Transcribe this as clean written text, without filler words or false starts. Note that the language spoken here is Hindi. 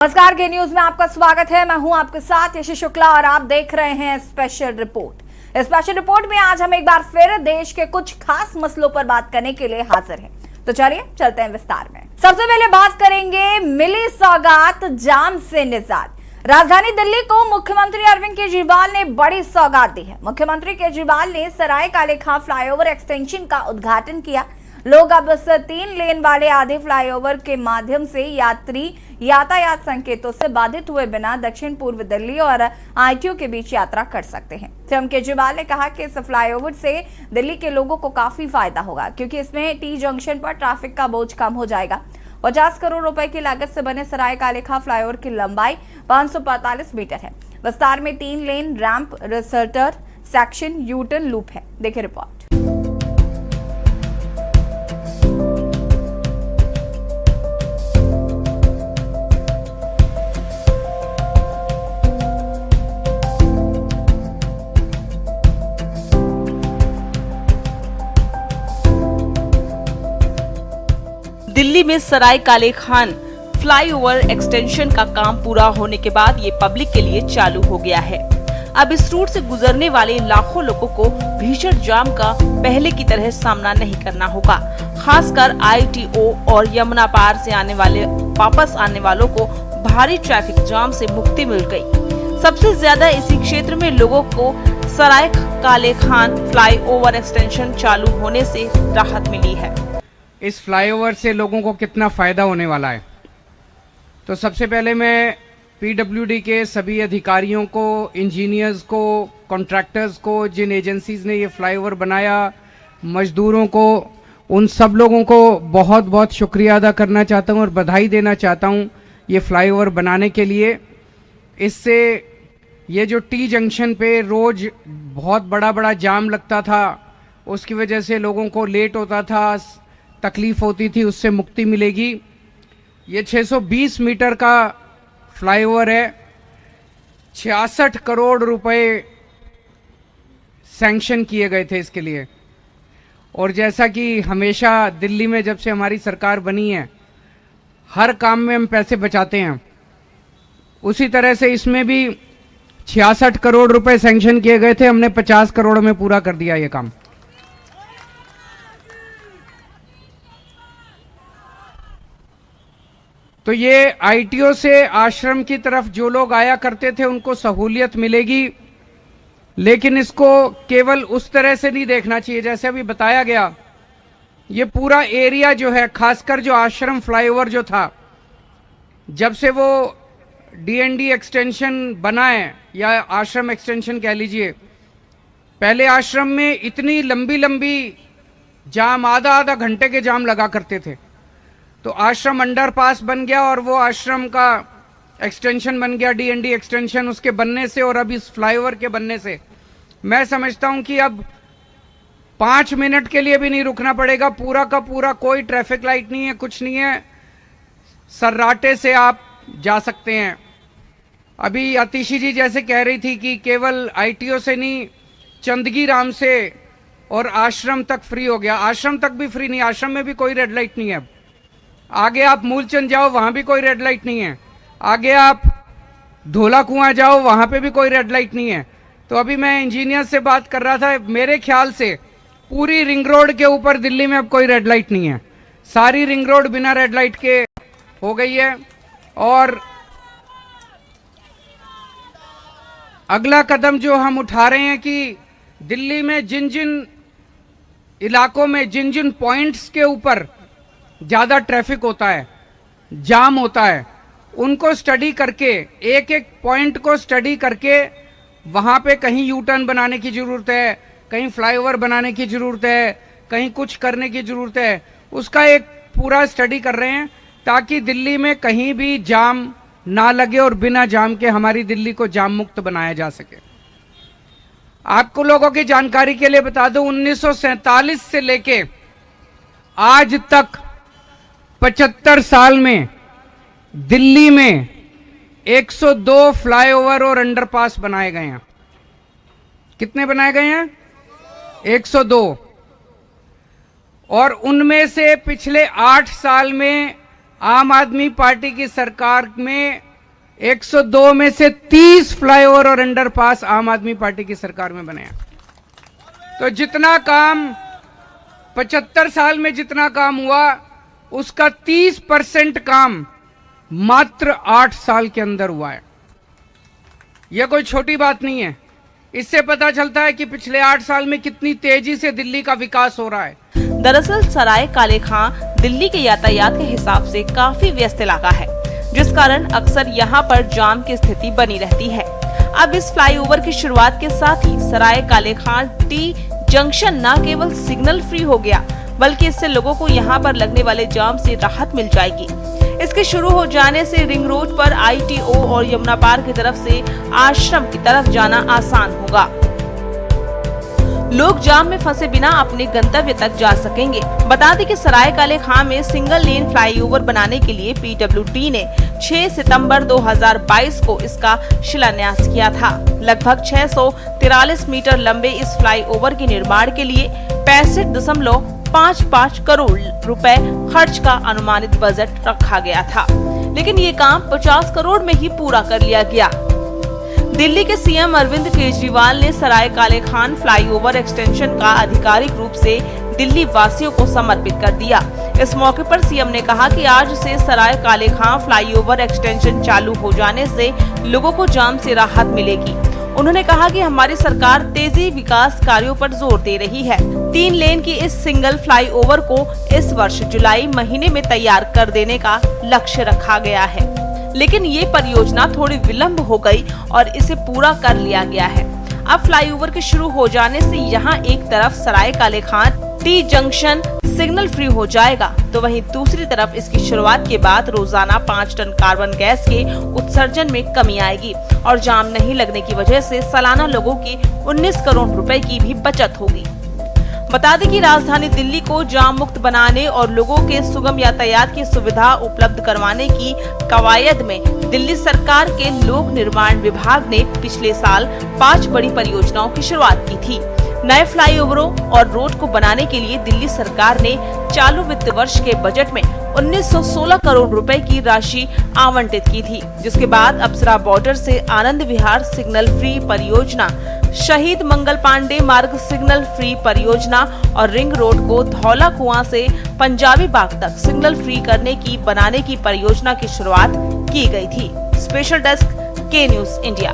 नमस्कार, के न्यूज में आपका स्वागत है। मैं हूं आपके साथ यशी शुक्ला और आप देख रहे हैं स्पेशल रिपोर्ट। स्पेशल रिपोर्ट में आज हम एक बार फिर देश के कुछ खास मसलों पर बात करने के लिए हाजिर हैं। तो चलिए चलते हैं विस्तार में। सबसे पहले बात करेंगे मिली सौगात जाम से निजात। राजधानी दिल्ली को मुख्यमंत्री अरविंद केजरीवाल ने बड़ी सौगात दी है। मुख्यमंत्री केजरीवाल ने सराय काले खां फ्लाईओवर एक्सटेंशन का उद्घाटन किया। लोग अब इस 3 लेन वाले आधे फ्लाईओवर के माध्यम से यात्री यातायात संकेतों से बाधित हुए बिना दक्षिण पूर्व दिल्ली और आईटीओ के बीच यात्रा कर सकते हैं। सीएम केजरीवाल ने कहा कि इस फ्लाईओवर से दिल्ली के लोगों को काफी फायदा होगा, क्योंकि इसमें टी जंक्शन पर ट्रैफिक का बोझ कम हो जाएगा। 50 करोड़ रुपए की लागत से बने सराय काले खां फ्लाईओवर की लंबाई 545 मीटर है। विस्तार में 3 लेन, रैंप, रिसर्टर सेक्शन, यूटर्न लूप है। देखिए रिपोर्ट। दिल्ली में सराय काले खां फ्लाईओवर एक्सटेंशन का काम पूरा होने के बाद ये पब्लिक के लिए चालू हो गया है। अब इस रूट से गुजरने वाले लाखों लोगों को भीषण जाम का पहले की तरह सामना नहीं करना होगा। खासकर आईटीओ और यमुना पार से वापस आने वालों को भारी ट्रैफिक जाम से मुक्ति मिल गई। सबसे ज्यादा इसी क्षेत्र में लोगों को सराय काले खां फ्लाईओवर एक्सटेंशन चालू होने से राहत मिली है। इस फ्लाईओवर से लोगों को कितना फ़ायदा होने वाला है। तो सबसे पहले मैं पीडब्ल्यूडी के सभी अधिकारियों को, इंजीनियर्स को, कॉन्ट्रैक्टर्स को, जिन एजेंसीज ने ये फ्लाईओवर बनाया, मजदूरों को, उन सब लोगों को बहुत बहुत शुक्रिया अदा करना चाहता हूँ और बधाई देना चाहता हूँ ये फ्लाईओवर बनाने के लिए। इससे ये जो टी जंक्शन पे रोज़ बहुत बड़ा जाम लगता था, उसकी वजह से लोगों को लेट होता था, तकलीफ होती थी, उससे मुक्ति मिलेगी। ये 620 मीटर का फ्लाईओवर है। 66 करोड़ रुपए सैंक्शन किए गए थे इसके लिए। और जैसा कि हमेशा दिल्ली में जब से हमारी सरकार बनी है, हर काम में हम पैसे बचाते हैं, उसी तरह से इसमें भी 66 करोड़ रुपए सैंक्शन किए गए थे। हमने 50 करोड़ में पूरा कर दिया ये काम। तो ये आईटीओ से आश्रम की तरफ जो लोग आया करते थे उनको सहूलियत मिलेगी, लेकिन इसको केवल उस तरह से नहीं देखना चाहिए जैसे अभी बताया गया। ये पूरा एरिया जो है, खासकर जो आश्रम फ्लाईओवर जो था, जब से वो डीएनडी एक्सटेंशन बना है या आश्रम एक्सटेंशन कह लीजिए, पहले आश्रम में इतनी लंबी जाम, आधा घंटे के जाम लगा करते थे। तो आश्रम अंडरपास बन गया और वो आश्रम का एक्सटेंशन बन गया, डीएनडी एक्सटेंशन। उसके बनने से और अब इस फ्लाईओवर के बनने से मैं समझता हूं कि अब 5 मिनट के लिए भी नहीं रुकना पड़ेगा। पूरा का पूरा कोई ट्रैफिक लाइट नहीं है, कुछ नहीं है, सर्राटे से आप जा सकते हैं। अभी आतिशी जी जैसे कह रही थी कि केवल आईटीओ से नहीं, चंदगी राम से और आश्रम तक फ्री हो गया। आश्रम तक भी फ्री नहीं, आश्रम में भी कोई रेड लाइट नहीं है। आगे आप मूलचंद जाओ, वहां भी कोई रेड लाइट नहीं है। आगे आप धोला कुआं जाओ, वहां पे भी कोई रेड लाइट नहीं है। तो अभी मैं इंजीनियर से बात कर रहा था, मेरे ख्याल से पूरी रिंग रोड के ऊपर दिल्ली में अब कोई रेड लाइट नहीं है। सारी रिंग रोड बिना रेड लाइट के हो गई है। और अगला कदम जो हम उठा रहे हैं कि दिल्ली में जिन जिन इलाकों में, जिन जिन पॉइंट्स के ऊपर ज्यादा ट्रैफिक होता है, जाम होता है, उनको स्टडी करके, एक एक पॉइंट को स्टडी करके वहां पे कहीं यू टर्न बनाने की जरूरत है, कहीं फ्लाईओवर बनाने की जरूरत है, कहीं कुछ करने की जरूरत है, उसका एक पूरा स्टडी कर रहे हैं ताकि दिल्ली में कहीं भी जाम ना लगे और बिना जाम के हमारी दिल्ली को जाम मुक्त बनाया जा सके। आपको लोगों की जानकारी के लिए बता दूं, 1947 से लेके आज तक 75 साल में दिल्ली में 102 फ्लाईओवर और अंडरपास बनाए गए हैं। कितने बनाए गए हैं? 102। और उनमें से पिछले 8 साल में आम आदमी पार्टी की सरकार में 102 में से 30 फ्लाईओवर और अंडरपास आम आदमी पार्टी की सरकार में बने हैं। तो जितना काम 75 साल में जितना काम हुआ उसका 30% काम मात्र 8 साल के अंदर हुआ है। यह कोई छोटी बात नहीं है। इससे पता चलता है कि पिछले 8 साल में कितनी तेजी से दिल्ली का विकास हो रहा है। दरअसल सराय काले खां दिल्ली के यातायात के हिसाब से काफी व्यस्त इलाका है, जिस कारण अक्सर यहाँ पर जाम की स्थिति बनी रहती है। अब इस फ्लाईओवर की शुरुआत के साथ ही सराय काले खां टी जंक्शन न केवल सिग्नल फ्री हो गया, बल्कि इससे लोगों को यहाँ पर लगने वाले जाम से राहत मिल जाएगी। इसके शुरू हो जाने से रिंग रोड पर ITO और यमुना पार की तरफ से आश्रम की तरफ जाना आसान होगा। लोग जाम में फंसे बिना अपने गंतव्य तक जा सकेंगे। बता दें कि सराय काले खां में सिंगल लेन फ्लाईओवर बनाने के लिए PWD ने 6 सितंबर 2022 को इसका शिलान्यास किया था। लगभग 643 मीटर लंबे इस फ्लाईओवर के निर्माण के लिए 65.55 करोड़ रुपए खर्च का अनुमानित बजट रखा गया था, लेकिन ये काम 50 करोड़ में ही पूरा कर लिया गया। दिल्ली के CM अरविंद केजरीवाल ने सराय काले खान फ्लाईओवर एक्सटेंशन का आधिकारिक रूप से दिल्ली वासियों को समर्पित कर दिया। इस मौके पर CM ने कहा कि आज से सराय काले खां फ्लाईओवर एक्सटेंशन चालू हो जाने से लोगों को जाम से राहत मिलेगी। उन्होंने कहा कि हमारी सरकार तेजी विकास कार्यों पर जोर दे रही है। 3 लेन की इस सिंगल फ्लाईओवर को इस वर्ष जुलाई महीने में तैयार कर देने का लक्ष्य रखा गया है, लेकिन ये परियोजना थोड़ी विलंब हो गई और इसे पूरा कर लिया गया है। अब फ्लाईओवर के शुरू हो जाने से यहाँ एक तरफ सराय काले खां टी जंक्शन सिग्नल फ्री हो जाएगा, तो वहीं दूसरी तरफ इसकी शुरुआत के बाद रोजाना 5 टन कार्बन गैस के उत्सर्जन में कमी आएगी और जाम नहीं लगने की वजह से सालाना लोगों की 19 करोड़ रुपए की भी बचत होगी। बता दें कि राजधानी दिल्ली को जाम मुक्त बनाने और लोगों के सुगम यातायात की सुविधा उपलब्ध करवाने की कवायद में दिल्ली सरकार के लोक निर्माण विभाग ने पिछले साल 5 बड़ी परियोजनाओं की शुरुआत की थी। नए फ्लाईओवरों और रोड को बनाने के लिए दिल्ली सरकार ने चालू वित्त वर्ष के बजट में 1916 करोड़ रुपए की राशि आवंटित की थी, जिसके बाद अप्सरा बॉर्डर से आनंद विहार सिग्नल फ्री परियोजना, शहीद मंगल पांडे मार्ग सिग्नल फ्री परियोजना और रिंग रोड को धौला कुआं से पंजाबी बाग तक सिग्नल फ्री बनाने की परियोजना की शुरुआत की गई थी। Special desk K News India।